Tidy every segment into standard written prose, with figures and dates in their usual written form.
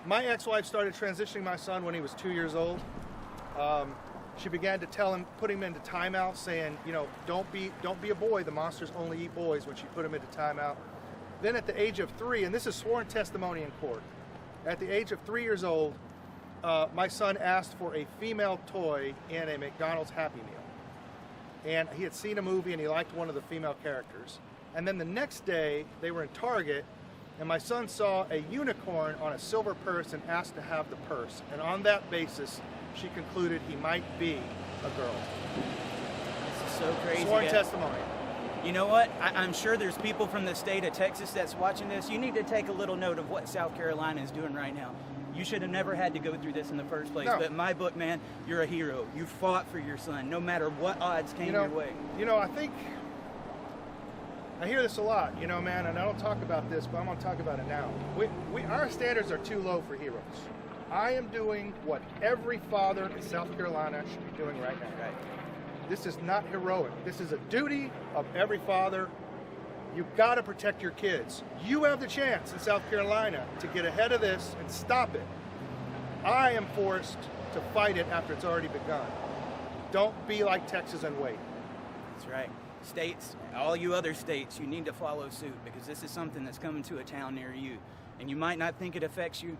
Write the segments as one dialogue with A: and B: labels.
A: My ex-wife started transitioning my son when he was 2 years old. She began to tell him, put him into timeout, saying, you know, don't be a boy. The monsters only eat boys. When she put him into timeout. Then at the age of 3, and this is sworn testimony in court, at the age of 3 years old, my son asked for a female toy in a McDonald's Happy Meal. And he had seen a movie and he liked one of the female characters. And then the next day, they were in Target, and my son saw a unicorn on a silver purse and asked to have the purse. And on that basis, she concluded he might be a girl.
B: This is so crazy.
A: Sworn testimony.
B: You know what? I'm sure there's people from the state of Texas that's watching this. You need to take a little note of what South Carolina is doing right now. You should have never had to go through this in the first place.
A: No.
B: But in my book, man, you're a hero. You fought for your son, no matter what odds came your way.
A: You know, I think, I hear this a lot, you know, man, and I don't talk about this, but I'm going to talk about it now. Our standards are too low for heroes. I am doing what every father in South Carolina should be doing right now.
B: Right.
A: This is not heroic. This is a duty of every father. You've got to protect your kids. You have the chance in South Carolina to get ahead of this and stop it. I am forced to fight it after it's already begun. Don't be like Texas and wait.
B: That's right. States, all you other states, you need to follow suit, because this is something that's coming to a town near you. And you might not think it affects you,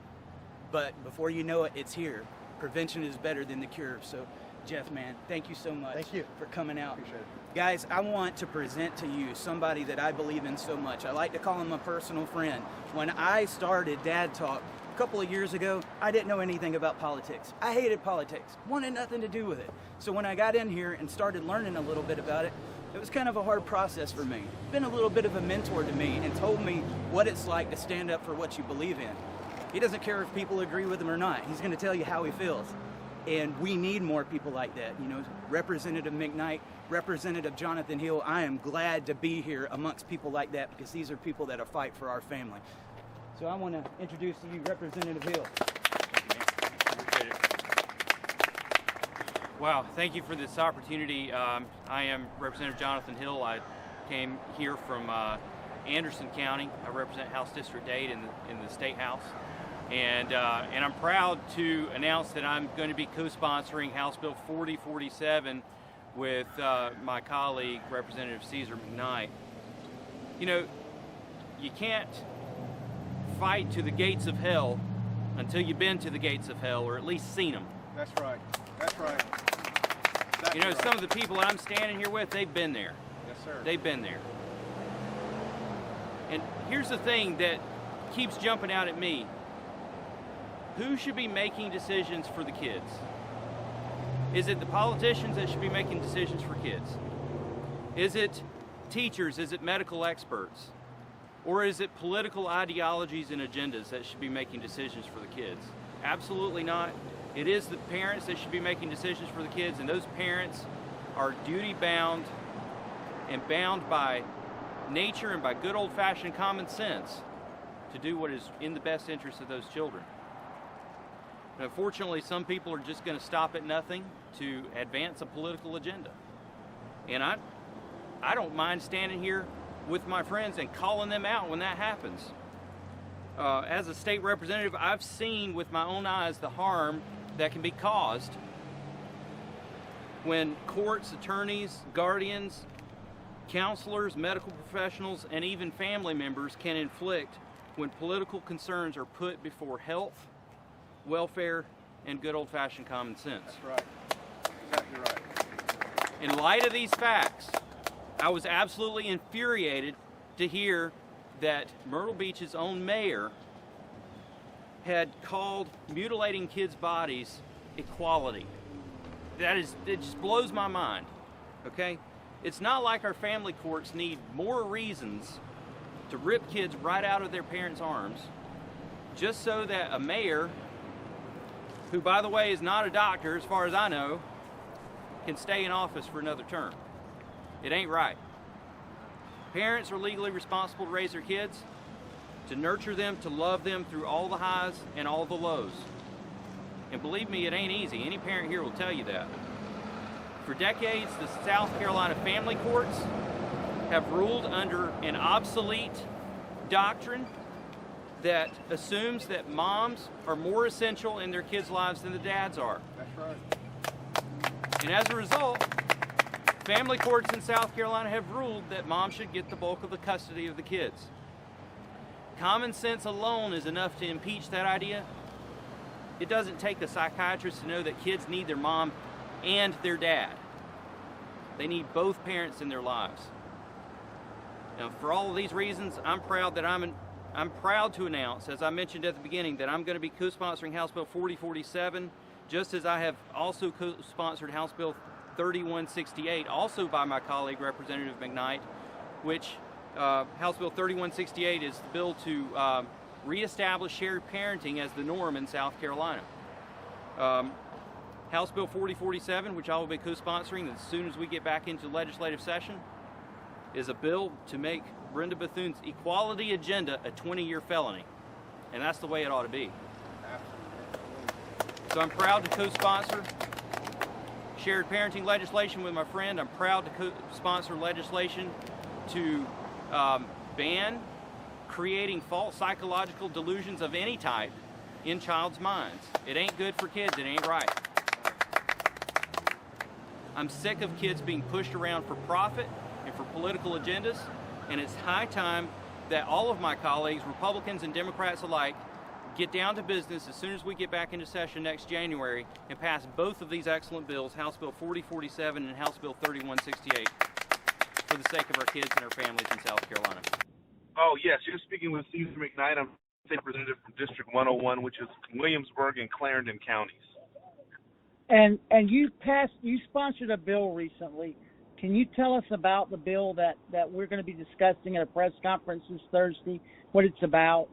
B: but before you know it, it's here. Prevention is better than the cure. So, Jeff, man, thank you so much for coming out.
A: Appreciate it.
B: Guys, I want to present to you somebody that I believe in so much. I like to call him a personal friend. When I started Dad Talk a couple of years ago, I didn't know anything about politics. I hated politics, wanted nothing to do with it. So when I got in here and started learning a little bit about it, it was kind of a hard process for me. Been a little bit of a mentor to me and told me what it's like to stand up for what you believe in. He doesn't care if people agree with him or not. He's going to tell you how he feels. And we need more people like that. You know, Representative McKnight, Representative Jonathan Hill, I am glad to be here amongst people like that, because these are people that fight for our family. So I want to introduce to you Representative Hill.
C: Appreciate it. Wow, thank you for this opportunity. I am Representative Jonathan Hill. I came here from Anderson County. I represent House District 8 in the State House. And I'm proud to announce that I'm going to be co-sponsoring House Bill 4047 with my colleague, Representative Caesar McKnight. You know, you can't fight to the gates of hell until you've been to the gates of hell, or at least seen them.
A: That's right. That's right.
C: You know, some of the people I'm standing here with, they've been there.
A: Yes, sir.
C: They've been there. And here's the thing that keeps jumping out at me. Who should be making decisions for the kids? Is it the politicians that should be making decisions for kids? Is it teachers? Is it medical experts? Or is it political ideologies and agendas that should be making decisions for the kids? Absolutely not. It is the parents that should be making decisions for the kids, and those parents are duty-bound and bound by nature and by good old-fashioned common sense to do what is in the best interest of those children. And unfortunately, some people are just going to stop at nothing to advance a political agenda. And I don't mind standing here with my friends and calling them out when that happens. As a state representative, I've seen with my own eyes the harm that can be caused when courts, attorneys, guardians, counselors, medical professionals, and even family members can inflict when political concerns are put before health, welfare, and good old-fashioned common sense.
A: That's right. Exactly right.
C: In light of these facts, I was absolutely infuriated to hear that Myrtle Beach's own mayor had called mutilating kids' bodies equality. It just blows my mind, okay? It's not like our family courts need more reasons to rip kids right out of their parents' arms just so that a mayor, who by the way is not a doctor as far as I know, can stay in office for another term. It ain't right. Parents are legally responsible to raise their kids, to nurture them, to love them through all the highs and all the lows. And believe me, it ain't easy. Any parent here will tell you that. For decades, the South Carolina family courts have ruled under an obsolete doctrine that assumes that moms are more essential in their kids' lives than the dads are.
A: That's right.
C: And as a result, family courts in South Carolina have ruled that mom should get the bulk of the custody of the kids. Common sense alone is enough to impeach that idea. It doesn't take a psychiatrist to know that kids need their mom and their dad. They need both parents in their lives. Now, for all of these reasons, I'm proud to announce, as I mentioned at the beginning, that I'm going to be co-sponsoring House Bill 4047, just as I have also co-sponsored House Bill 3168, also by my colleague Representative McKnight, which House Bill 3168 is the bill to reestablish shared parenting as the norm in South Carolina. House Bill 4047, which I will be co-sponsoring as soon as we get back into legislative session, is a bill to make Brenda Bethune's equality agenda a 20-year felony. And that's the way it ought to be. So I'm proud to co-sponsor shared parenting legislation with my friend. I'm proud to co-sponsor legislation to ban creating false psychological delusions of any type in child's minds. It ain't good for kids, it ain't right. I'm sick of kids being pushed around for profit and for political agendas, and it's high time that all of my colleagues, Republicans and Democrats alike, get down to business as soon as we get back into session next January and pass both of these excellent bills, House Bill 4047 and House Bill 3168, for the sake of our kids and our families in South Carolina.
D: Oh, yes, you're speaking with Caesar McKnight. I'm state representative from District 101, which is Williamsburg and Clarendon counties.
E: And you sponsored a bill recently. Can you tell us about the bill that we're going to be discussing at a press conference this Thursday, what it's about?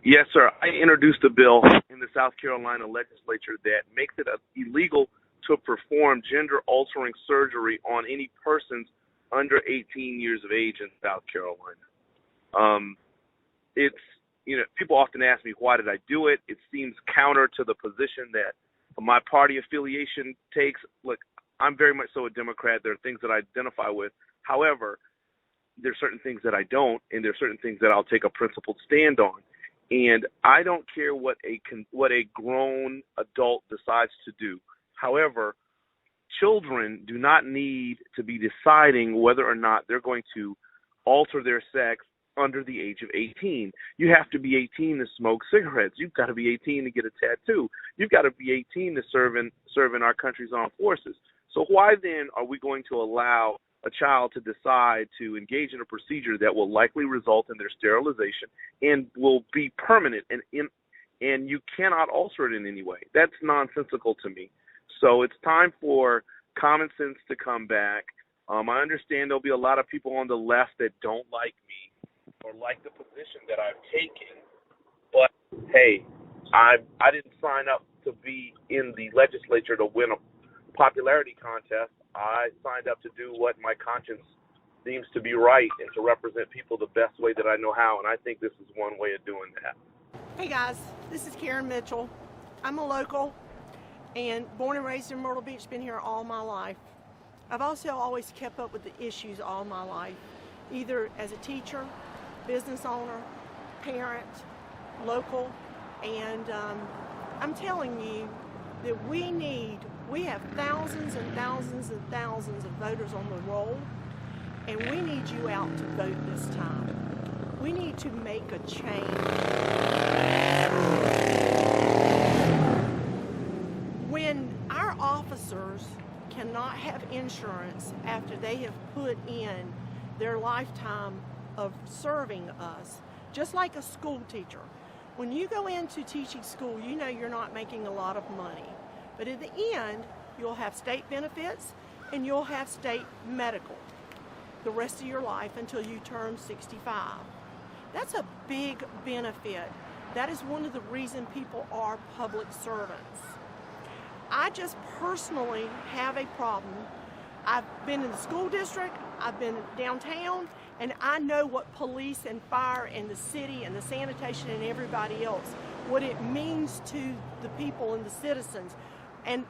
D: Yes, sir. I introduced a bill in the South Carolina legislature that makes it illegal to perform gender-altering surgery on any persons under 18 years of age in South Carolina. People often ask me, why did I do it? It seems counter to the position that my party affiliation takes. Look, I'm very much so a Democrat. There are things that I identify with. However, there are certain things that I don't, and there are certain things that I'll take a principled stand on. And I don't care what a grown adult decides to do. However, children do not need to be deciding whether or not they're going to alter their sex under the age of 18. You have to be 18 to smoke cigarettes. You've got to be 18 to get a tattoo. You've got to be 18 to serve in our country's armed forces. So why then are we going to allow a child to decide to engage in a procedure that will likely result in their sterilization and will be permanent and you cannot alter it in any way? That's nonsensical to me. So it's time for common sense to come back. I understand there'll be a lot of people on the left that don't like me or like the position that I've taken, but hey, I didn't sign up to be in the legislature to win a popularity contest. I signed up to do what my conscience seems to be right and to represent people the best way that I know how, and I think this is one way of doing that.
F: Hey guys, this is Karen Mitchell. I'm a local and born and raised in Myrtle Beach, been here all my life. I've also always kept up with the issues all my life, either as a teacher, business owner, parent, local, and I'm telling you that we have thousands and thousands and thousands of voters on the roll, and we need you out to vote this time. We need to make a change. When our officers cannot have insurance after they have put in their lifetime of serving us, just like a school teacher. When you go into teaching school, you know you're not making a lot of money. But at the end, you'll have state benefits and you'll have state medical the rest of your life until you turn 65. That's a big benefit. That is one of the reasons people are public servants. I just personally have a problem. I've been in the school district, I've been downtown, and I know what police and fire and the city and the sanitation and everybody else, what it means to the people and the citizens. And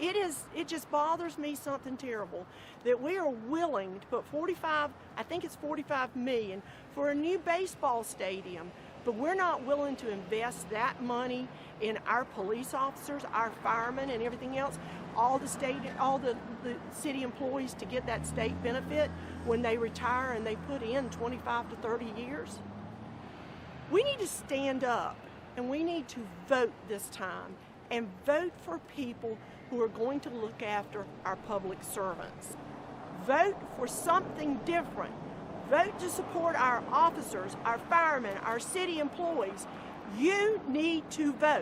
F: It just bothers me something terrible that we are willing to put 45, I think it's 45 million for a new baseball stadium, but we're not willing to invest that money in our police officers, our firemen, and everything else, all the city employees to get that state benefit when they retire and they put in 25 to 30 years. We need to stand up and we need to vote this time and vote for people who are going to look after our public servants. Vote for something different. Vote to support our officers, our firemen, our city employees. You need to vote.